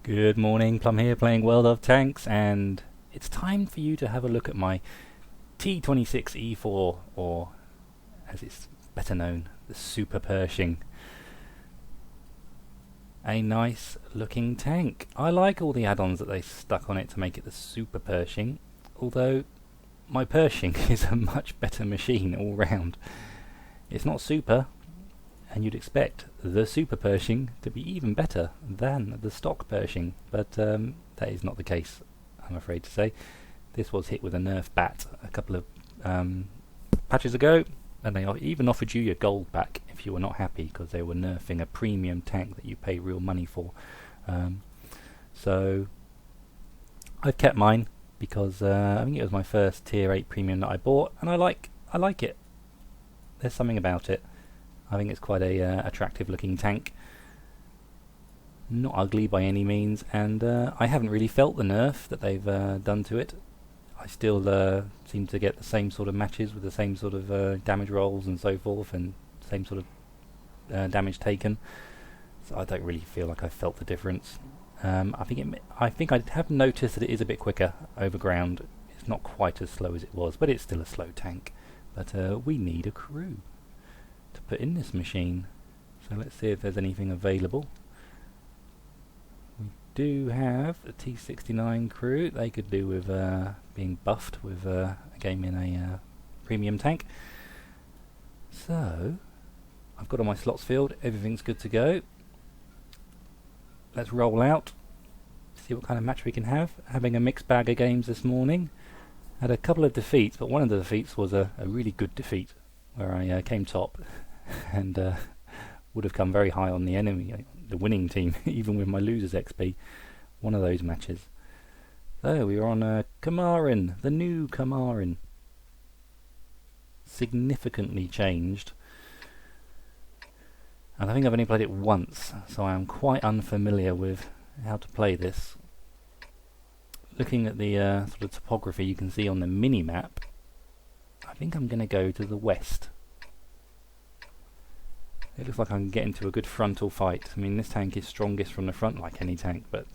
Good morning, Plum here playing World of Tanks, and it's time for you to have a look at my T26E4, or as it's better known, the Super Pershing. A nice looking tank. I like all the add-ons that they stuck on it to make it the Super Pershing, although my Pershing is a much better machine all round. It's not super, and you'd expect the Super Pershing to be even better than the stock Pershing, but that is not the case, I'm afraid to say. This was hit with a nerf bat a couple of patches ago, and they even offered you your gold back if you were not happy, because they were nerfing a premium tank that you pay real money for. So I've kept mine because I think it was my first tier 8 premium that I bought, and I like it. There's something about it. I think it's quite a attractive looking tank. Not ugly by any means, and I haven't really felt the nerf that they've done to it. I still seem to get the same sort of matches with the same sort of damage rolls and so forth, and same sort of damage taken. So I don't really feel like I felt the difference. I think I have noticed that it is a bit quicker over ground. It's not quite as slow as it was, but it's still a slow tank. But we need a crew to put in this machine, so let's see if there's anything available. We do have a T69 crew. They could do with being buffed with a game in a premium tank. So I've got all my slots filled, everything's good to go. Let's roll out, see what kind of match we can have. Having a mixed bag of games this morning. Had a couple of defeats, but one of the defeats was a really good defeat, where I came top and would have come very high on the enemy, the winning team, even with my losers XP. One of those matches. So we were on Kamarin, the new Kamarin. Significantly changed. And I think I've only played it once, so I am quite unfamiliar with how to play this. Looking at the sort of topography you can see on the mini-map, I think I'm going to go to the west. It looks like I can get into a good frontal fight. I mean, this tank is strongest from the front, like any tank, but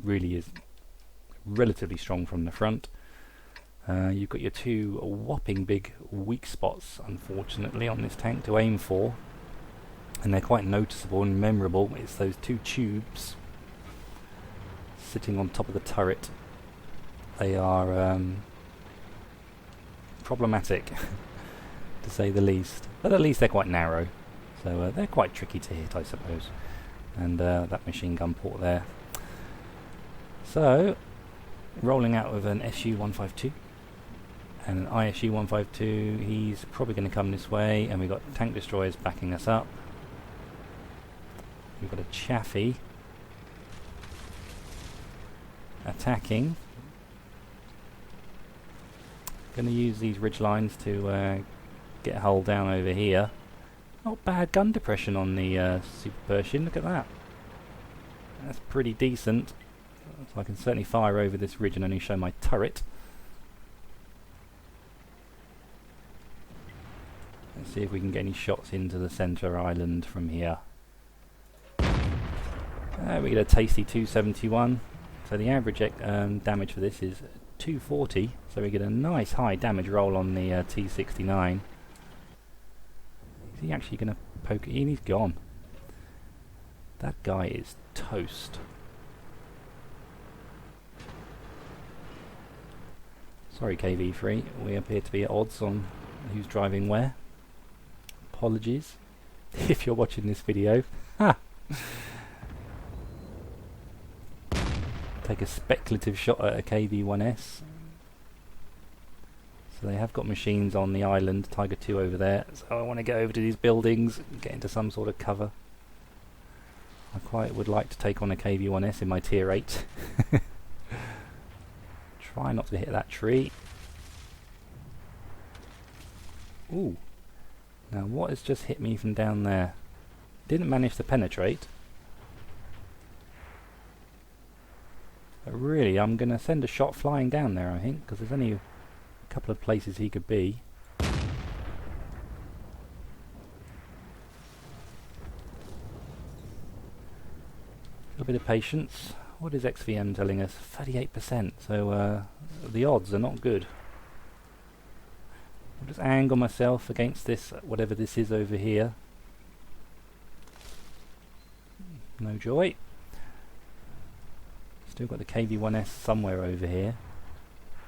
really is relatively strong from the front. You've got your two whopping big weak spots, unfortunately, on this tank to aim for. And they're quite noticeable and memorable. It's those two tubes sitting on top of the turret. They are problematic, to say the least. But at least they're quite narrow. So they're quite tricky to hit, I suppose. And that machine gun port there. So, rolling out with an SU-152 and an ISU-152. He's probably going to come this way, and we've got tank destroyers backing us up. We've got a Chaffee attacking. Going to use these ridge lines to get a hull down over here. Not bad gun depression on the Super Pershing, look at that. That's pretty decent. So I can certainly fire over this ridge and only show my turret. Let's see if we can get any shots into the centre island from here. We get a tasty 271. So the average damage for this is 240. So we get a nice high damage roll on the T69. Is he actually going to poke it in? He's gone. That guy is toast. Sorry, KV3. We appear to be at odds on who's driving where. Apologies if you're watching this video. Ha! Take a speculative shot at a KV-1S. So they have got machines on the island, Tiger 2 over there, so I want to get over to these buildings and get into some sort of cover. I quite would like to take on a KV-1S in my tier 8. Try not to hit that tree. Ooh. Now what has just hit me from down there? Didn't manage to penetrate. But really, I'm going to send a shot flying down there, I think, because there's only a couple of places he could be. A bit of patience. What is XVM telling us? 38%, so the odds are not good. I'll just angle myself against this, whatever this is over here. No joy. Still got the KV-1S somewhere over here.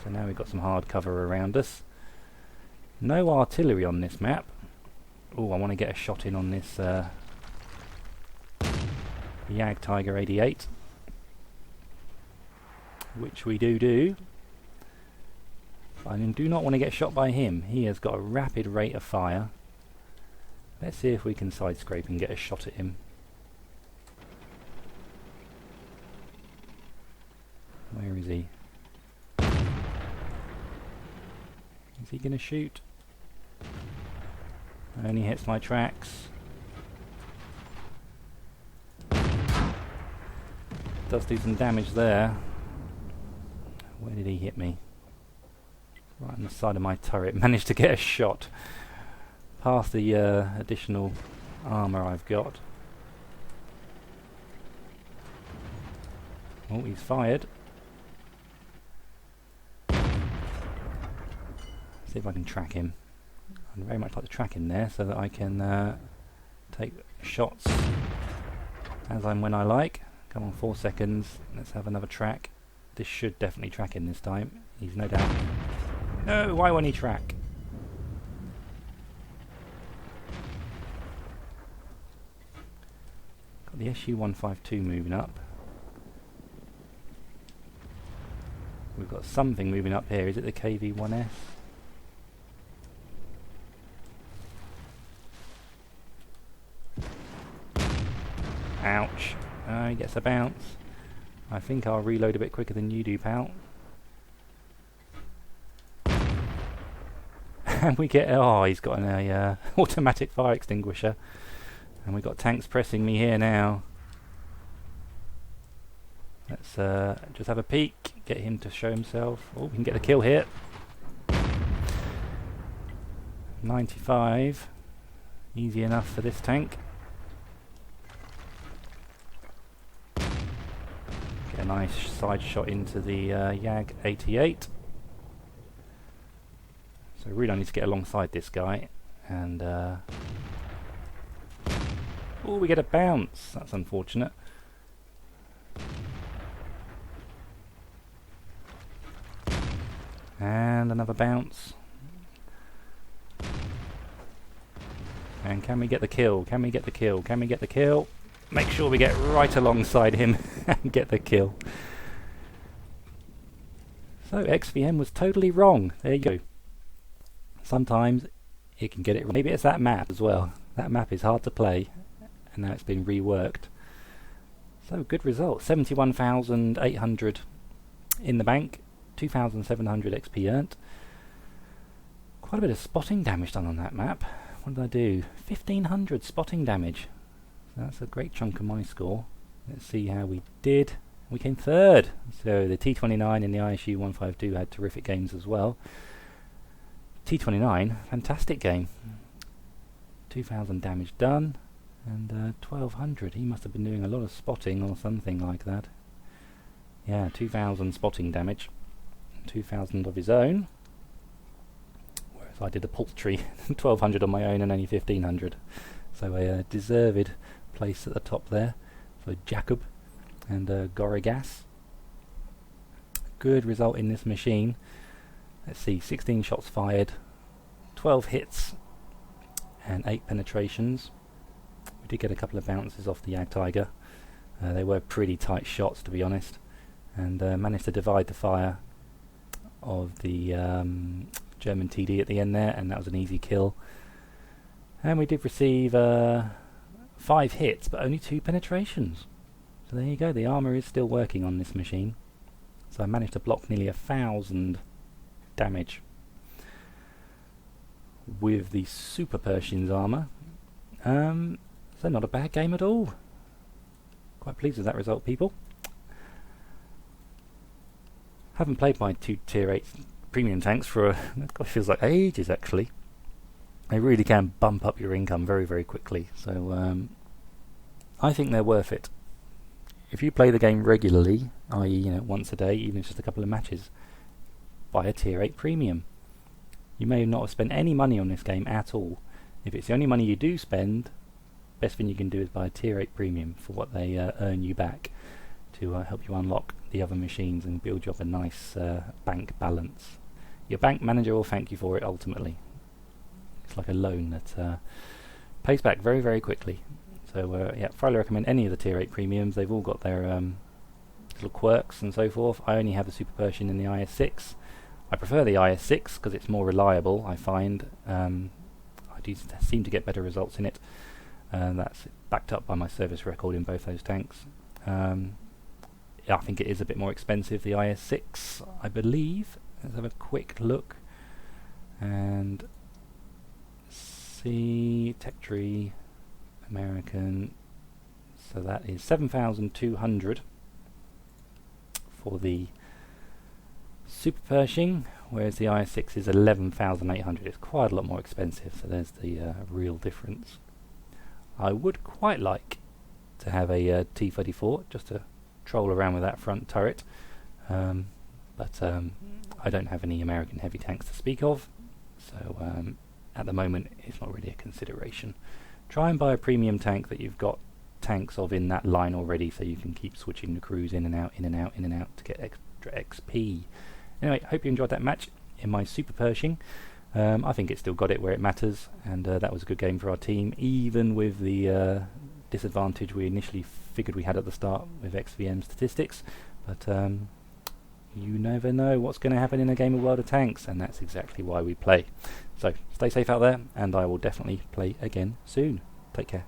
So now we've got some hard cover around us. No artillery on this map. Oh, I want to get a shot in on this Jag Tiger 88. Which we do. I do not want to get shot by him. He has got a rapid rate of fire. Let's see if we can side scrape and get a shot at him. Where is he? Is he going to shoot? Only hits my tracks. Does do some damage there. Where did he hit me? Right on the side of my turret. Managed to get a shot past the additional armour I've got. Oh, he's fired. See if I can track him. I'd very much like to track him there so that I can take shots as and when I like. Come on, 4 seconds. Let's have another track. This should definitely track him this time. He's no doubt. No, why won't he track? Got the SU-152 moving up. We've got something moving up here. Is it the KV-1S? Ouch. He gets a bounce. I think I'll reload a bit quicker than you do, pal. And we get... Oh, he's got an automatic fire extinguisher. And we've got tanks pressing me here now. Let's just have a peek. Get him to show himself. Oh, we can get the kill here. 95. Easy enough for this tank. Get a nice side shot into the Jag 88. So really I need to get alongside this guy. And... oh, we get a bounce. That's unfortunate. And another bounce. And can we get the kill? Can we get the kill? Can we get the kill? Make sure we get right alongside him and get the kill. So XVM was totally wrong. There you go. Sometimes it can get it wrong. Maybe it's that map as well. That map is hard to play and now it's been reworked. So good result. 71,800 in the bank. 2,700 XP earned. Quite a bit of spotting damage done on that map. What did I do? 1,500 spotting damage. So that's a great chunk of my score. Let's see how we did. We came third. So the T29 and the ISU 152 had terrific games as well. T29, fantastic game. 2,000 damage done. And 1,200. He must have been doing a lot of spotting or something like that. Yeah, 2,000 spotting damage. 2,000 of his own. Whereas I did a paltry 1,200 on my own and only 1,500. So a deserved place at the top there for Jacob and Gorigas. Good result in this machine. Let's see, 16 shots fired, 12 hits and 8 penetrations. We did get a couple of bounces off the Jag Tiger. They were pretty tight shots, to be honest, and managed to divide the fire of the German TD at the end there, and that was an easy kill. And we did receive 5 hits, but only 2 penetrations. So there you go, the armour is still working on this machine. So I managed to block nearly 1,000 damage with the Super Pershing's armour. So not a bad game at all. Quite pleased with that result, people. Haven't played my 2 tier 8 premium tanks for it feels like ages actually. They really can bump up your income very, very quickly. So I think they're worth it. if you play the game regularly, i.e., once a day, even if it's just a couple of matches, buy a tier 8 premium. You may not have spent any money on this game at all. If it's the only money you do spend, best thing you can do is buy a tier 8 premium for what they earn you back to help you unlock the other machines and build you up a nice bank balance. Your bank manager will thank you for it ultimately. It's like a loan that pays back very, very quickly. So yeah, thoroughly recommend any of the tier 8 premiums. They've all got their little quirks and so forth. I only have the Super Pershing in the IS6. I prefer the IS6 because it's more reliable, I find. I do seem to get better results in it. That's backed up by my service record in both those tanks. Yeah, I think it is a bit more expensive, the IS6, I believe. Let's have a quick look. And see, tech tree, American. So that is 7,200 for the Super Pershing, whereas the IS6 is 11,800. It's quite a lot more expensive, so there's the real difference. I would quite like to have a T-34 just to troll around with that front turret, but I don't have any American heavy tanks to speak of, so at the moment it's not really a consideration. Try and buy a premium tank that you've got tanks of in that line already, so you can keep switching the crews in and out, in and out, in and out to get extra XP. Anyway, hope you enjoyed that match in my Super Pershing. I think it still got it where it matters, and that was a good game for our team, even with the disadvantage we initially figured we had at the start with XVM statistics. But you never know what's going to happen in a game of World of Tanks, and that's exactly why we play. So stay safe out there, and I will definitely play again soon. Take care.